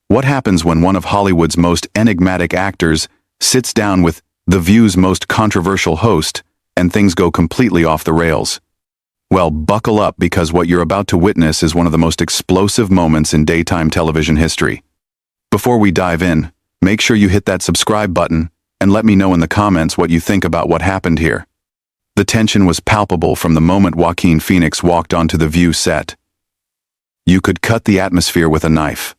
What happens when one of Hollywood's most enigmatic actors sits down with The View's most controversial host and things go completely off the rails? Well, buckle up because what you're about to witness is one of the most explosive moments in daytime television history. Before we dive in, make sure you hit that subscribe button and let me know in the comments what you think about what happened here. The tension was palpable from the moment Joaquin Phoenix walked onto The View set. You could cut the atmosphere with a knife.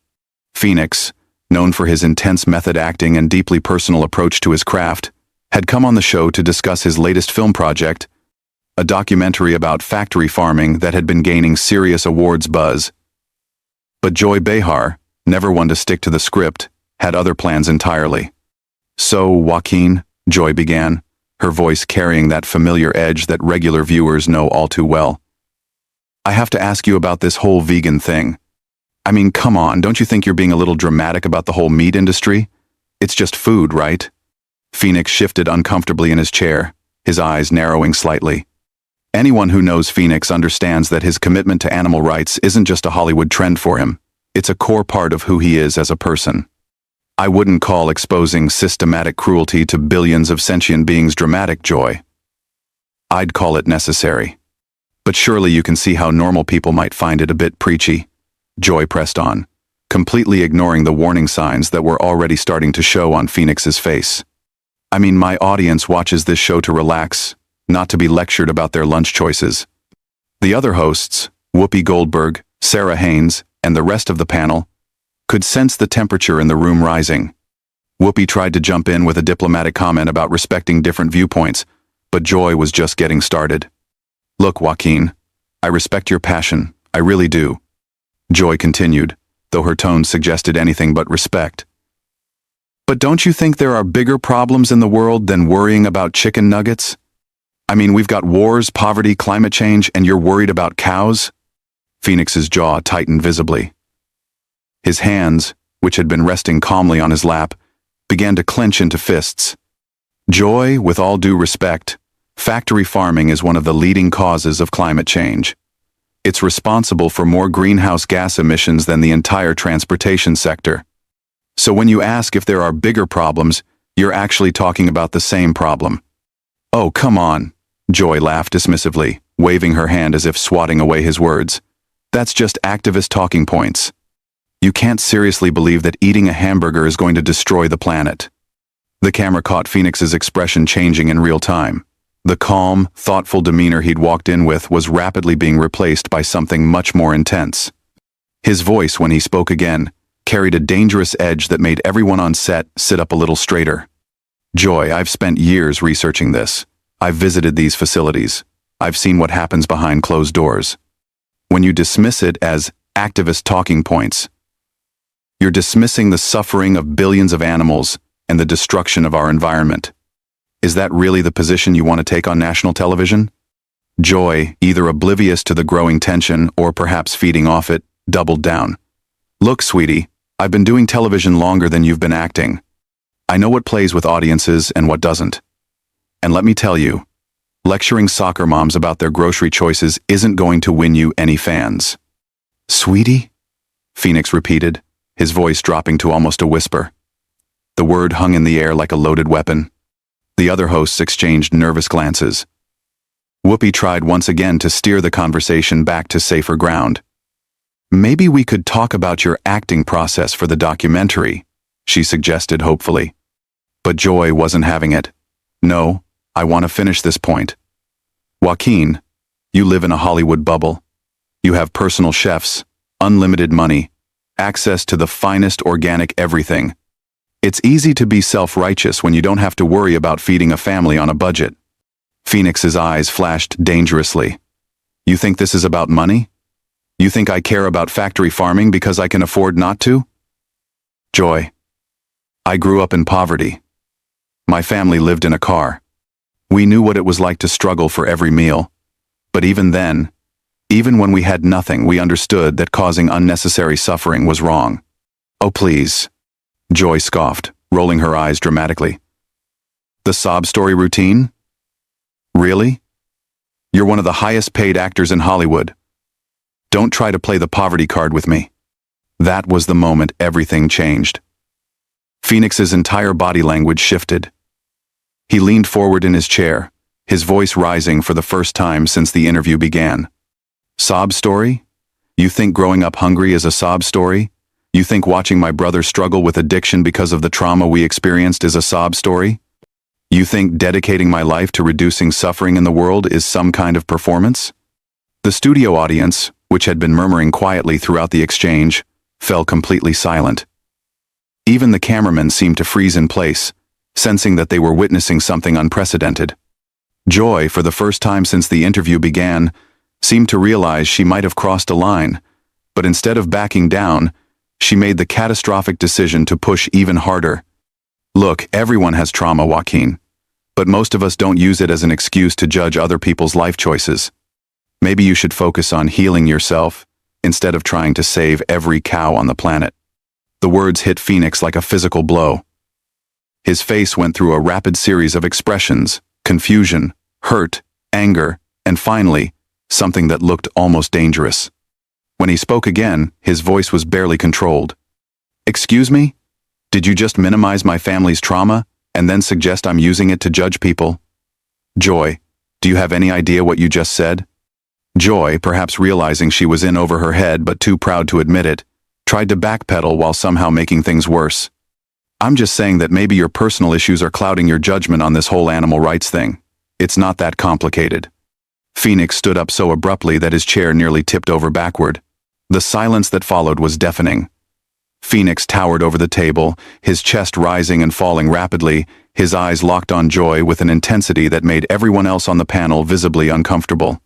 Phoenix, known for his intense method acting and deeply personal approach to his craft, had come on the show to discuss his latest film project, a documentary about factory farming that had been gaining serious awards buzz. But Joy Behar, never one to stick to the script, had other plans entirely. "So, Joaquin," Joy began, her voice carrying that familiar edge that regular viewers know all too well. "I have to ask you about this whole vegan thing. I mean, come on, don't you think you're being a little dramatic about the whole meat industry? It's just food, right?" Phoenix shifted uncomfortably in his chair, his eyes narrowing slightly. Anyone who knows Phoenix understands that his commitment to animal rights isn't just a Hollywood trend for him. It's a core part of who he is as a person. "I wouldn't call exposing systematic cruelty to billions of sentient beings dramatic, Joy. I'd call it necessary. But surely you can see how normal people might find it a bit preachy." Joy pressed on, completely ignoring the warning signs that were already starting to show on Phoenix's face. "I mean, my audience watches this show to relax, not to be lectured about their lunch choices." The other hosts, Whoopi Goldberg, Sarah Haynes, and the rest of the panel, could sense the temperature in the room rising. Whoopi tried to jump in with a diplomatic comment about respecting different viewpoints, but Joy was just getting started. "Look, Joaquin, I respect your passion, I really do," Joy continued, though her tone suggested anything but respect. "But don't you think there are bigger problems in the world than worrying about chicken nuggets? I mean, we've got wars, poverty, climate change, and you're worried about cows?" Phoenix's jaw tightened visibly. His hands, which had been resting calmly on his lap, began to clench into fists. "Joy, with all due respect, factory farming is one of the leading causes of climate change. It's responsible for more greenhouse gas emissions than the entire transportation sector. So when you ask if there are bigger problems, you're actually talking about the same problem." "Oh, come on," Joy laughed dismissively, waving her hand as if swatting away his words. "That's just activist talking points. You can't seriously believe that eating a hamburger is going to destroy the planet." The camera caught Phoenix's expression changing in real time. The calm, thoughtful demeanor he'd walked in with was rapidly being replaced by something much more intense. His voice, when he spoke again, carried a dangerous edge that made everyone on set sit up a little straighter. "Joy, I've spent years researching this. I've visited these facilities. I've seen what happens behind closed doors. When you dismiss it as activist talking points, you're dismissing the suffering of billions of animals and the destruction of our environment. Is that really the position you want to take on national television?" Joy, either oblivious to the growing tension or perhaps feeding off it, doubled down. "Look, sweetie, I've been doing television longer than you've been acting. I know what plays with audiences and what doesn't. And let me tell you, lecturing soccer moms about their grocery choices isn't going to win you any fans." "Sweetie?" Phoenix repeated, his voice dropping to almost a whisper. The word hung in the air like a loaded weapon. The other hosts exchanged nervous glances. Whoopi tried once again to steer the conversation back to safer ground. "Maybe we could talk about your acting process for the documentary," she suggested hopefully. But Joy wasn't having it. "No, I want to finish this point. Joaquin, you live in a Hollywood bubble. You have personal chefs, unlimited money, access to the finest organic everything. It's easy to be self-righteous when you don't have to worry about feeding a family on a budget." Phoenix's eyes flashed dangerously. "You think this is about money? You think I care about factory farming because I can afford not to?" "Joy, I grew up in poverty. My family lived in a car. We knew what it was like to struggle for every meal. But even then, even when we had nothing, we understood that causing unnecessary suffering was wrong." "Oh, please," Joy scoffed, rolling her eyes dramatically. "The sob story routine? Really? You're one of the highest paid actors in Hollywood. Don't try to play the poverty card with me." That was the moment everything changed. Phoenix's entire body language shifted. He leaned forward in his chair, his voice rising for the first time since the interview began. Sob story? You think growing up hungry is a sob story? You think watching my brother struggle with addiction because of the trauma we experienced is a sob story? You think dedicating my life to reducing suffering in the world is some kind of performance? The studio audience, which had been murmuring quietly throughout the exchange, fell completely silent. Even the cameramen seemed to freeze in place, sensing that they were witnessing something unprecedented. Joy, for the first time since the interview began, seemed to realize she might have crossed a line, but instead of backing down, she made the catastrophic decision to push even harder. Look, everyone has trauma, Joaquin, but most of us don't use it as an excuse to judge other people's life choices. Maybe you should focus on healing yourself instead of trying to save every cow on the planet. The words hit Phoenix like a physical blow. His face went through a rapid series of expressions: confusion, hurt, anger, and finally, something that looked almost dangerous. When he spoke again, his voice was barely controlled. Excuse me? Did you just minimize my family's trauma and then suggest I'm using it to judge people? Joy, do you have any idea what you just said? Joy, perhaps realizing she was in over her head but too proud to admit it, tried to backpedal while somehow making things worse. I'm just saying that maybe your personal issues are clouding your judgment on this whole animal rights thing. It's not that complicated. Phoenix stood up so abruptly that his chair nearly tipped over backward. The silence that followed was deafening. Phoenix towered over the table, his chest rising and falling rapidly, his eyes locked on Joy with an intensity that made everyone else on the panel visibly uncomfortable.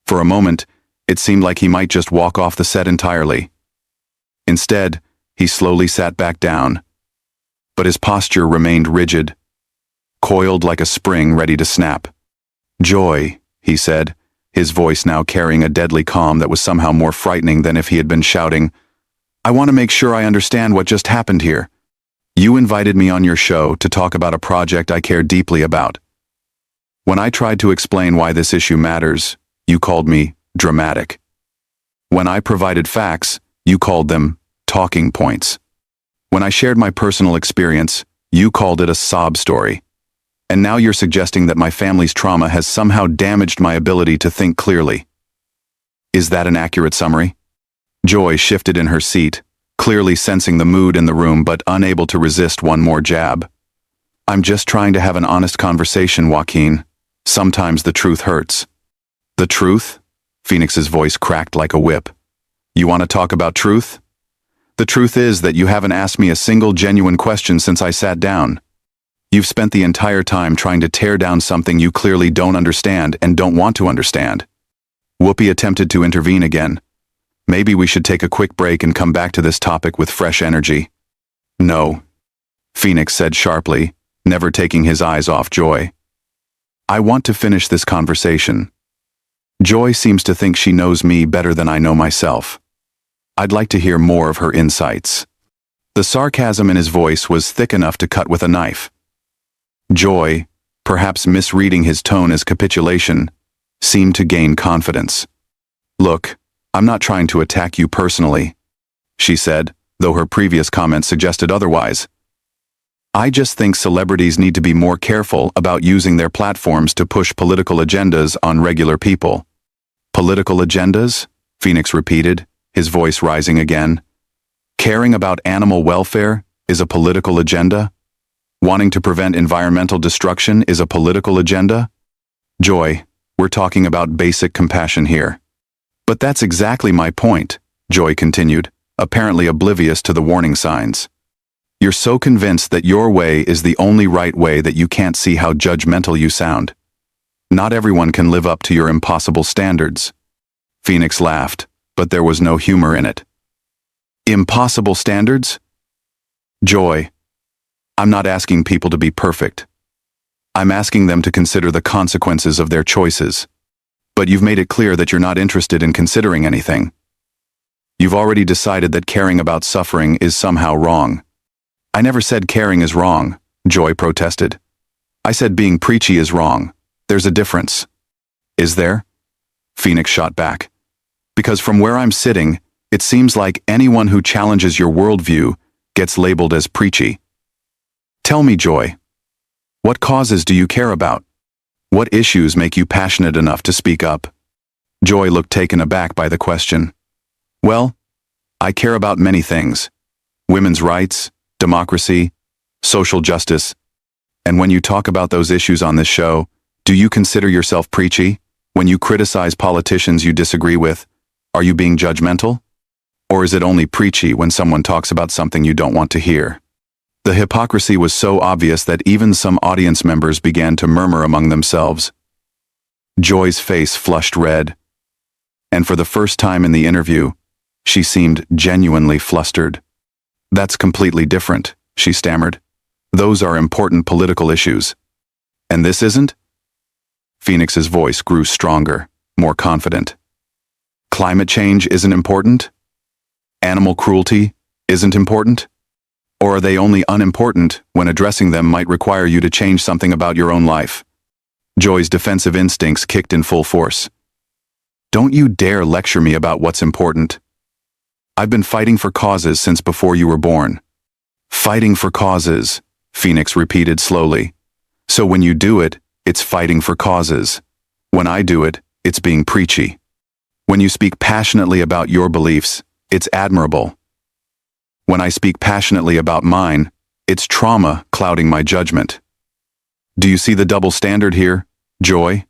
For a moment, it seemed like he might just walk off the set entirely. Instead, he slowly sat back down. But his posture remained rigid, coiled like a spring ready to snap. Joy, he said, his voice now carrying a deadly calm that was somehow more frightening than if he had been shouting, I want to make sure I understand what just happened here. You invited me on your show to talk about a project I care deeply about. When I tried to explain why this issue matters, you called me dramatic. When I provided facts, you called them talking points. When I shared my personal experience, you called it a sob story. And now you're suggesting that my family's trauma has somehow damaged my ability to think clearly. Is that an accurate summary? Joy shifted in her seat, clearly sensing the mood in the room but unable to resist one more jab. I'm just trying to have an honest conversation, Joaquin. Sometimes the truth hurts. The truth? Phoenix's voice cracked like a whip. You want to talk about truth? The truth is that you haven't asked me a single genuine question since I sat down. You've spent the entire time trying to tear down something you clearly don't understand and don't want to understand. Whoopi attempted to intervene again. Maybe we should take a quick break and come back to this topic with fresh energy. No, Phoenix said sharply, never taking his eyes off Joy. I want to finish this conversation. Joy seems to think she knows me better than I know myself. I'd like to hear more of her insights. The sarcasm in his voice was thick enough to cut with a knife. Joy, perhaps misreading his tone as capitulation, seemed to gain confidence. Look, I'm not trying to attack you personally, she said, though her previous comments suggested otherwise. I just think celebrities need to be more careful about using their platforms to push political agendas on regular people. Political agendas? Phoenix repeated, his voice rising again. Caring about animal welfare is a political agenda? Wanting to prevent environmental destruction is a political agenda? Joy, we're talking about basic compassion here. But that's exactly my point, Joy continued, apparently oblivious to the warning signs. You're so convinced that your way is the only right way that you can't see how judgmental you sound. Not everyone can live up to your impossible standards. Phoenix laughed, but there was no humor in it. Impossible standards? Joy, I'm not asking people to be perfect. I'm asking them to consider the consequences of their choices. But you've made it clear that you're not interested in considering anything. You've already decided that caring about suffering is somehow wrong. I never said caring is wrong, Joy protested. I said being preachy is wrong. There's a difference. Is there? Phoenix shot back. Because from where I'm sitting, It seems like anyone who challenges your worldview gets labeled as preachy. Tell me, Joy, what causes do you care about? What issues make you passionate enough to speak up? Joy looked taken aback by the question. Well, I care about many things. Women's rights, democracy, social justice. And when you talk about those issues on this show, do you consider yourself preachy? When you criticize politicians you disagree with, are you being judgmental? Or is it only preachy when someone talks about something you don't want to hear? The hypocrisy was so obvious that even some audience members began to murmur among themselves. Joy's face flushed red, and for the first time in the interview, she seemed genuinely flustered. That's completely different, she stammered. Those are important political issues. And this isn't? Phoenix's voice grew stronger, more confident. Climate change isn't important? Animal cruelty isn't important? Or are they only unimportant when addressing them might require you to change something about your own life? Joy's defensive instincts kicked in full force. Don't you dare lecture me about what's important. I've been fighting for causes since before you were born. Fighting for causes, Phoenix repeated slowly. So when you do it, it's fighting for causes. When I do it, it's being preachy. When you speak passionately about your beliefs, it's admirable. When I speak passionately about mine, it's trauma clouding my judgment. Do you see the double standard here, Joy?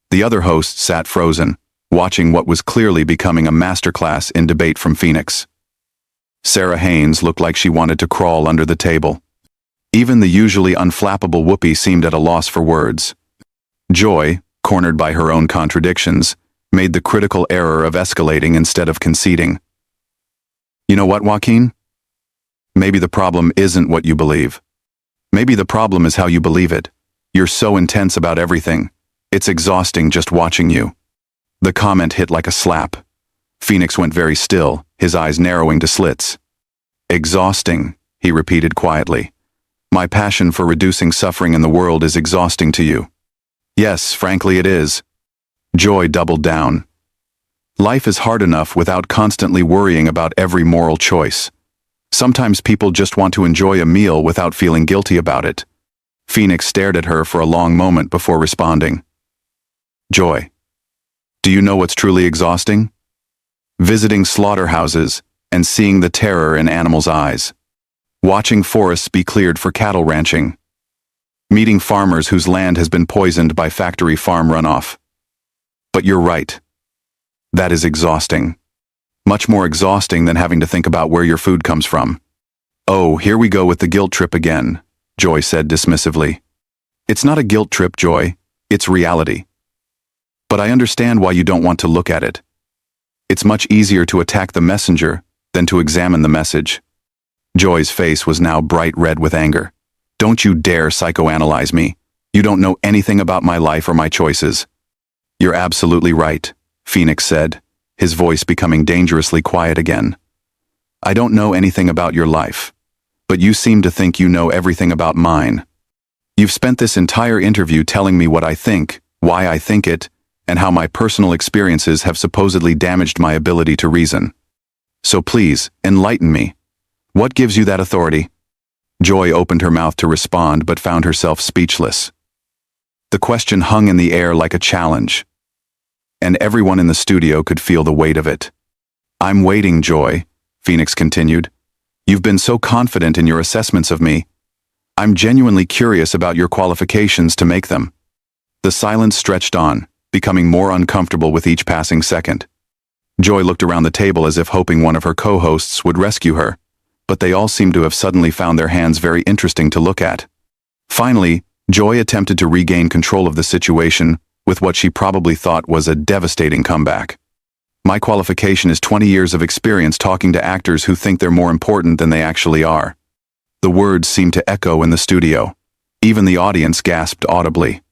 The other host sat frozen, watching what was clearly becoming a masterclass in debate from Phoenix. Sarah Haynes looked like she wanted to crawl under the table. Even the usually unflappable Whoopi seemed at a loss for words. Joy, cornered by her own contradictions, made the critical error of escalating instead of conceding. You know what, Joaquin? Maybe the problem isn't what you believe. Maybe the problem is how you believe it. You're so intense about everything. It's exhausting just watching you. The comment hit like a slap. Phoenix went very still, his eyes narrowing to slits. Exhausting, he repeated quietly. My passion for reducing suffering in the world is exhausting to you. Yes, frankly it is. Joy doubled down. Life is hard enough without constantly worrying about every moral choice. Sometimes people just want to enjoy a meal without feeling guilty about it. Phoenix stared at her for a long moment before responding. Joy, do you know what's truly exhausting? Visiting slaughterhouses and seeing the terror in animals' eyes. Watching forests be cleared for cattle ranching. Meeting farmers whose land has been poisoned by factory farm runoff. But you're right. That is exhausting. Much more exhausting than having to think about where your food comes from. Oh, here we go with the guilt trip again, Joy said dismissively. It's not a guilt trip, Joy. It's reality. But I understand why you don't want to look at it. It's much easier to attack the messenger than to examine the message. Joy's face was now bright red with anger. Don't you dare psychoanalyze me. You don't know anything about my life or my choices. You're absolutely right, Phoenix said, his voice becoming dangerously quiet again. I don't know anything about your life, but you seem to think you know everything about mine. You've spent this entire interview telling me what I think, why I think it, and how my personal experiences have supposedly damaged my ability to reason. So please, enlighten me. What gives you that authority? Joy opened her mouth to respond but found herself speechless. The question hung in the air like a challenge, and everyone in the studio could feel the weight of it. I'm waiting, Joy, Phoenix continued. You've been so confident in your assessments of me. I'm genuinely curious about your qualifications to make them. The silence stretched on, becoming more uncomfortable with each passing second. Joy looked around the table as if hoping one of her co-hosts would rescue her, but they all seemed to have suddenly found their hands very interesting to look at. Finally, Joy attempted to regain control of the situation with what she probably thought was a devastating comeback. My qualification is 20 years of experience talking to actors who think they're more important than they actually are. The words seemed to echo in the studio. Even the audience gasped audibly.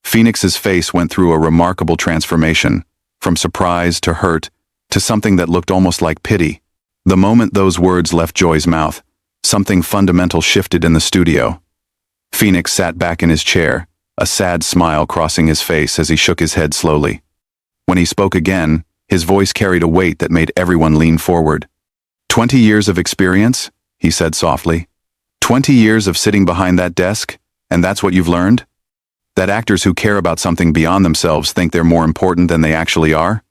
Phoenix's face went through a remarkable transformation, from surprise to hurt to something that looked almost like pity. The moment those words left Joy's mouth, something fundamental shifted in the studio. Phoenix sat back in his chair, a sad smile crossing his face as he shook his head slowly. When he spoke again, His voice carried a weight that made everyone lean forward. 20 years of experience? He said softly. 20 years of sitting behind that desk, and that's what you've learned? That actors who care about something beyond themselves think they're more important than they actually are?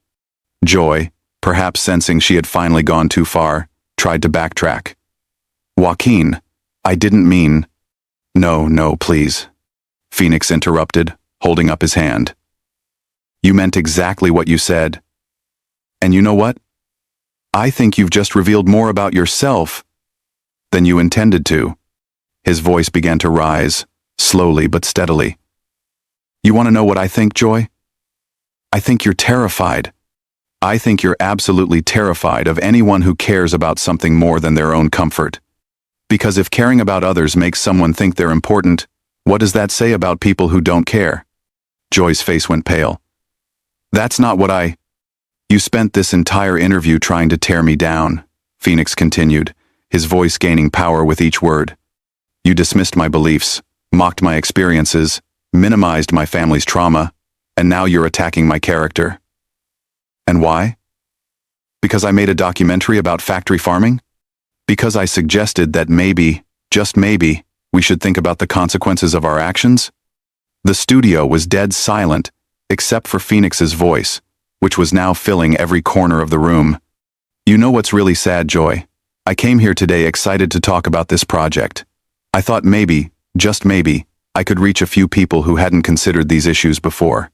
Joy, perhaps sensing she had finally gone too far, tried to backtrack. Joaquin, I didn't mean... No, please. Phoenix interrupted, holding up his hand. You meant exactly what you said. And you know what? I think you've just revealed more about yourself than you intended to. His voice began to rise, slowly but steadily. You want to know what I think, Joy? I think you're terrified. I think you're absolutely terrified of anyone who cares about something more than their own comfort. Because if caring about others makes someone think they're important, what does that say about people who don't care? Joy's face went pale. That's not what I... You spent this entire interview trying to tear me down, Phoenix continued, his voice gaining power with each word. You dismissed my beliefs, mocked my experiences, minimized my family's trauma, and now you're attacking my character. And why? Because I made a documentary about factory farming? Because I suggested that maybe, just maybe, we should think about the consequences of our actions? The studio was dead silent, except for Phoenix's voice, which was now filling every corner of the room. You know what's really sad, Joy? I came here today excited to talk about this project. I thought maybe, just maybe, I could reach a few people who hadn't considered these issues before.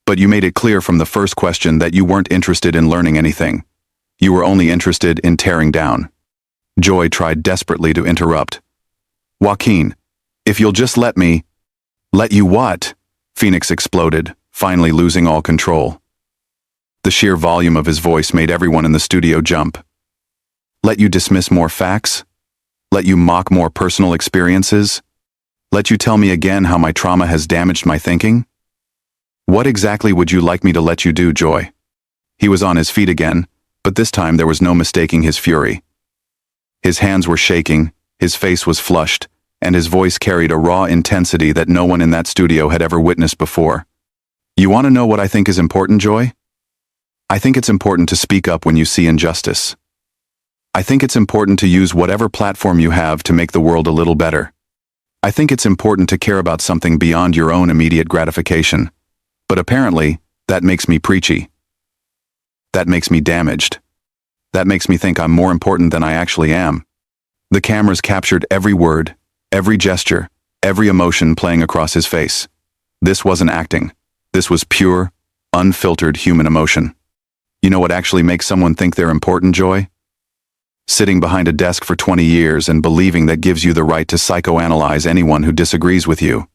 But you made it clear from the first question that you weren't interested in learning anything. You were only interested in tearing down. Joy tried desperately to interrupt. Joaquin, if you'll just let me... Let you what? Phoenix exploded, finally losing all control. The sheer volume of his voice made everyone in the studio jump. Let you dismiss more facts? Let you mock more personal experiences? Let you tell me again how my trauma has damaged my thinking? What exactly would you like me to let you do, Joy? He was on his feet again, but this time there was no mistaking his fury. His hands were shaking, his face was flushed, and his voice carried a raw intensity that no one in that studio had ever witnessed before. You want to know what I think is important, Joy? I think it's important to speak up when you see injustice. I think it's important to use whatever platform you have to make the world a little better. I think it's important to care about something beyond your own immediate gratification. But apparently, that makes me preachy. That makes me damaged. That makes me think I'm more important than I actually am. The cameras captured every word, every gesture, every emotion playing across his face. This wasn't acting. This was pure, unfiltered human emotion. You know what actually makes someone think they're important, Joy? Sitting behind a desk for 20 years and believing that gives you the right to psychoanalyze anyone who disagrees with you.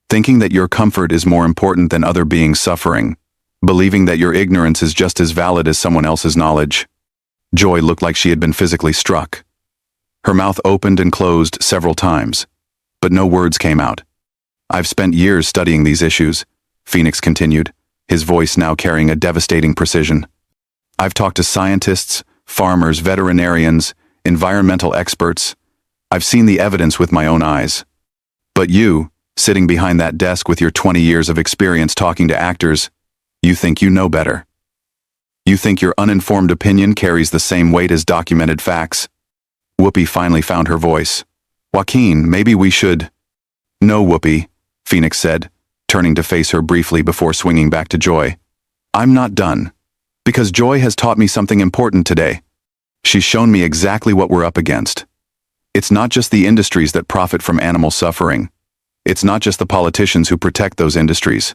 Thinking that your comfort is more important than other beings suffering. Believing that your ignorance is just as valid as someone else's knowledge. Joy looked like she had been physically struck. Her mouth opened and closed several times, but no words came out. I've spent years studying these issues, Phoenix continued, his voice now carrying a devastating precision. I've talked to scientists, farmers, veterinarians, environmental experts. I've seen the evidence with my own eyes. But you, sitting behind that desk with your 20 years of experience talking to actors, you think you know better. You think your uninformed opinion carries the same weight as documented facts. Whoopi finally found her voice. Joaquin, maybe we should... No, Whoopi, Phoenix said, turning to face her briefly before swinging back to Joy. I'm not done. Because Joy has taught me something important today. She's shown me exactly what we're up against. It's not just the industries that profit from animal suffering. It's not just the politicians who protect those industries.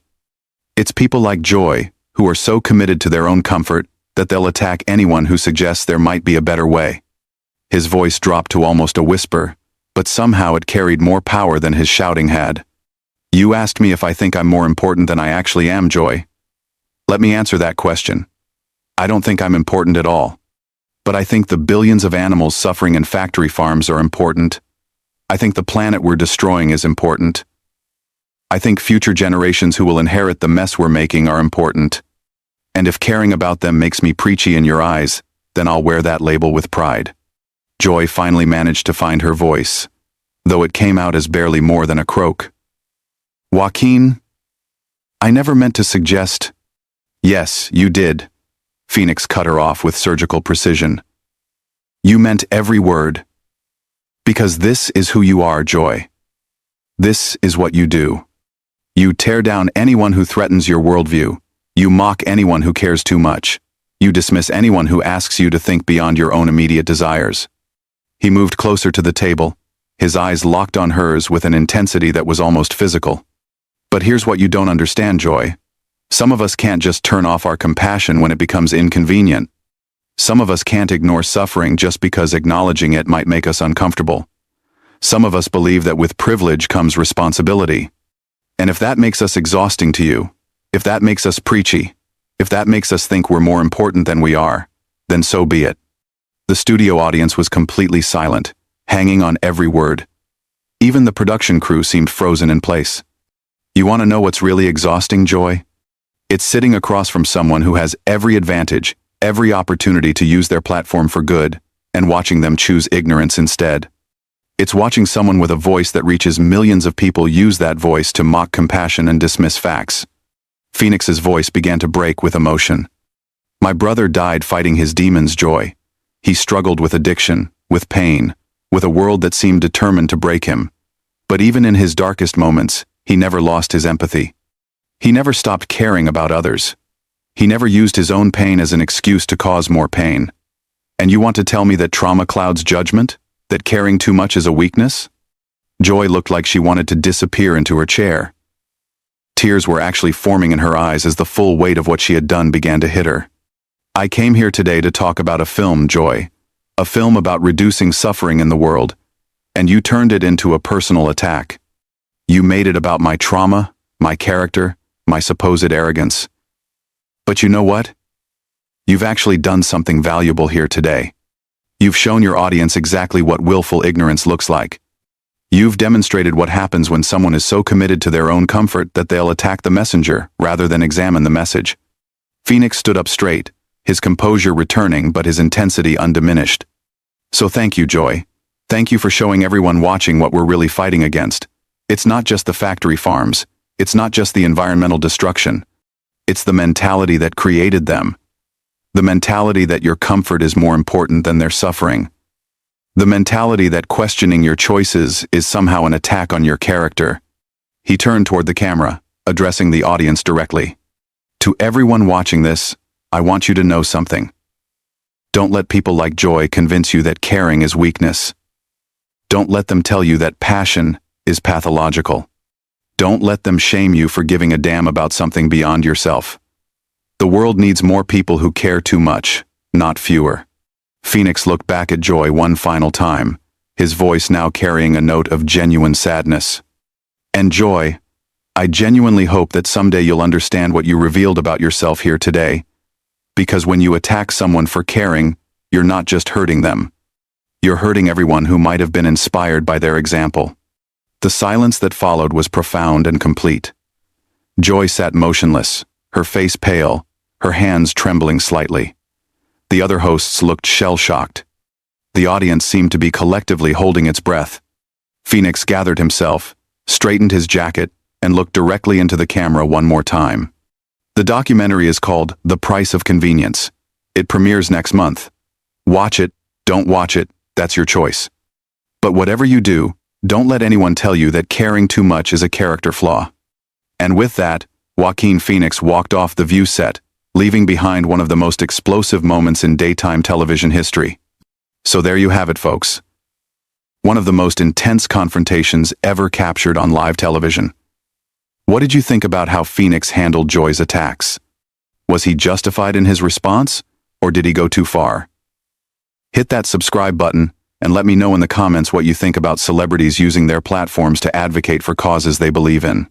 It's people like Joy, who are so committed to their own comfort that they'll attack anyone who suggests there might be a better way. His voice dropped to almost a whisper, but somehow it carried more power than his shouting had. You asked me if I think I'm more important than I actually am, Joy. Let me answer that question. I don't think I'm important at all. But I think the billions of animals suffering in factory farms are important. I think the planet we're destroying is important. I think future generations who will inherit the mess we're making are important. And if caring about them makes me preachy in your eyes, then I'll wear that label with pride. Joy finally managed to find her voice, though it came out as barely more than a croak. Joaquin, I never meant to suggest... Yes, you did. Phoenix cut her off with surgical precision. You meant every word. Because this is who you are, Joy. This is what you do. You tear down anyone who threatens your worldview. You mock anyone who cares too much. You dismiss anyone who asks you to think beyond your own immediate desires. He moved closer to the table, his eyes locked on hers with an intensity that was almost physical. But here's what you don't understand, Joy. Some of us can't just turn off our compassion when it becomes inconvenient. Some of us can't ignore suffering just because acknowledging it might make us uncomfortable. Some of us believe that with privilege comes responsibility. And if that makes us exhausting to you, if that makes us preachy, if that makes us think we're more important than we are, then so be it. The studio audience was completely silent, hanging on every word. Even the production crew seemed frozen in place. You want to know what's really exhausting, Joy? It's sitting across from someone who has every advantage, every opportunity to use their platform for good, and watching them choose ignorance instead. It's watching someone with a voice that reaches millions of people use that voice to mock compassion and dismiss facts. Phoenix's voice began to break with emotion. My brother died fighting his demons, Joy. He struggled with addiction, with pain, with a world that seemed determined to break him. But even in his darkest moments, he never lost his empathy. He never stopped caring about others. He never used his own pain as an excuse to cause more pain. And you want to tell me that trauma clouds judgment? That caring too much is a weakness? Joy looked like she wanted to disappear into her chair. Tears were actually forming in her eyes as the full weight of what she had done began to hit her. I came here today to talk about a film, Joy. A film about reducing suffering in the world. And you turned it into a personal attack. You made it about my trauma, my character, my supposed arrogance. But you know what? You've actually done something valuable here today. You've shown your audience exactly what willful ignorance looks like. You've demonstrated what happens when someone is so committed to their own comfort that they'll attack the messenger rather than examine the message. Phoenix stood up straight, his composure returning but his intensity undiminished. So thank you, Joy. Thank you for showing everyone watching what we're really fighting against. It's not just the factory farms. It's not just the environmental destruction. It's the mentality that created them. The mentality that your comfort is more important than their suffering. The mentality that questioning your choices is somehow an attack on your character. He turned toward the camera, addressing the audience directly. To everyone watching this, I want you to know something. Don't let people like Joy convince you that caring is weakness. Don't let them tell you that passion is pathological. Don't let them shame you for giving a damn about something beyond yourself. The world needs more people who care too much, not fewer. Phoenix looked back at Joy one final time, his voice now carrying a note of genuine sadness. And Joy, I genuinely hope that someday you'll understand what you revealed about yourself here today. Because when you attack someone for caring, you're not just hurting them. You're hurting everyone who might have been inspired by their example. The silence that followed was profound and complete. Joy sat motionless, her face pale, her hands trembling slightly. The other hosts looked shell-shocked. The audience seemed to be collectively holding its breath. Phoenix gathered himself, straightened his jacket, and looked directly into the camera one more time. The documentary is called The Price of Convenience. It premieres next month. Watch it, don't watch it, that's your choice. But whatever you do, don't let anyone tell you that caring too much is a character flaw. And with that, Joaquin Phoenix walked off the View set, leaving behind one of the most explosive moments in daytime television history. So there you have it, folks. One of the most intense confrontations ever captured on live television. What did you think about how Phoenix handled Joy's attacks? Was he justified in his response, or did he go too far? Hit that subscribe button and let me know in the comments what you think about celebrities using their platforms to advocate for causes they believe in.